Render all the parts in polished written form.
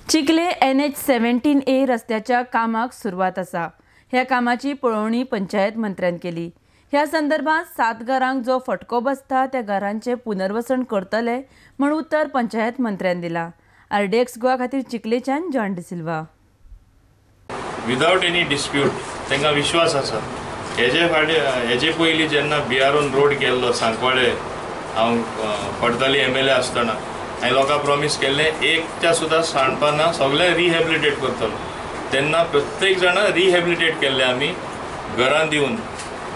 Chikhale NH-17A रस्त्याच्या कामाक सुरवात आसा। ह्या कामाची पळोवणी पंचायत मंत्र्यान केली। ह्या संदर्भात 7 घरांक जो फटको बसता त्या घरांचे पुनर्वसन करतले म्हण उत्तर पंचायत मंत्र्यान दिला। RDX गोवा खातीर चिखलेच्यान John D'Silva. Without any dispute तांकां विश्वास आसा। हेजे पयलीं जेन्ना बिहारून रोड केल्लो सांकवाळे हांव पडतली MLA आसतना हांवें लोकांक प्रॉमिस केल्लें एकट्या सुद्दां सांडपाना सगळें रिहॅबिलिटेट करतलो। तेन्ना प्रत्येक जाणा रिहॅबिलिटेट केल्ले आमी घरां दिवन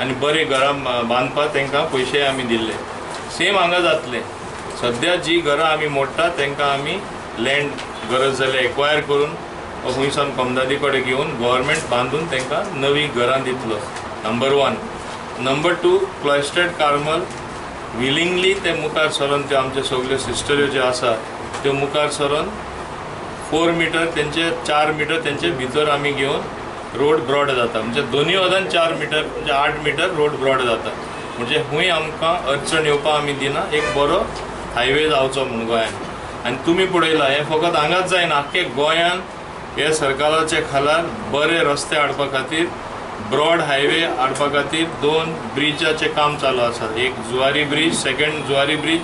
आनी बरे घरां बांदपाक तांकां पयशे आमी दिल्ले। सेम हांगा जातलें। सद्या जी घरां आमी मोडटा तांकां आमी लँड गरज जाल्यार एक्वायर करून खंयसान कमदादी कडेन घेवन गव्हर्मेंट बांदून तांकां नवी घरां दितलो। नंबर 1। नंबर 2, क्लॉयस्टर्ड कार्मल विलिंगली ते मुखार सरून ते आमचे सगळे सिस्टऱ्यो ज्यो आसा त्यो मुखार सरून 4 मीटर तेंचे 4 मीटर तेंचे भितर आमी घेवन रोड ब्रॉड जाता। म्हणजे दोनूय वदान 4 मीटर म्हणजे 8 मीटर रोड ब्रॉड जाता। म्हणजे खूंय आमकां अडचण येवपा आमी दिना। एक बरो हायवे जावचो म्हणून गोंयान। आनी तुमी पळयला हें फकत हांगाच जायना, आख्खे गोंयान हे सरकाराचे खाला बरे रस्ते हाडपा खातीर ब्रॉड हायवे हाडपा खातीर 2 ब्रिजाचे काम चालू आसा। एक Zuari bridge, second Zuari bridge,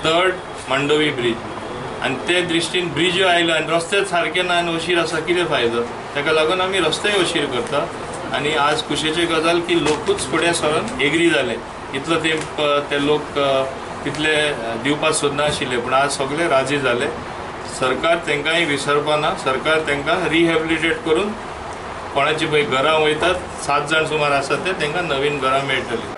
third Mandovi bridge. आनी ते दृश्टीन ब्रिज आयले आनी रस्ते सारके ना आनी अशीर आसा, कितें फायदो? ताका लागून आमी रस्तेय अशीर करता। आनी आज खुशेची गजाल की लोकूच फुडें सरून एग्री जाले। इतलो ते लोक तितले दिवपाक सोदना आशिल्ले, पूण आज सगळे राजी जाले। सरकार तांकांय विसरपाना। सरकार तांकां रिहॅबिलिटेट करून कोणाची पळय घरां वयतात 7 जाण सुमार आसात ते तांकां नवीन घरां मेळटलीं।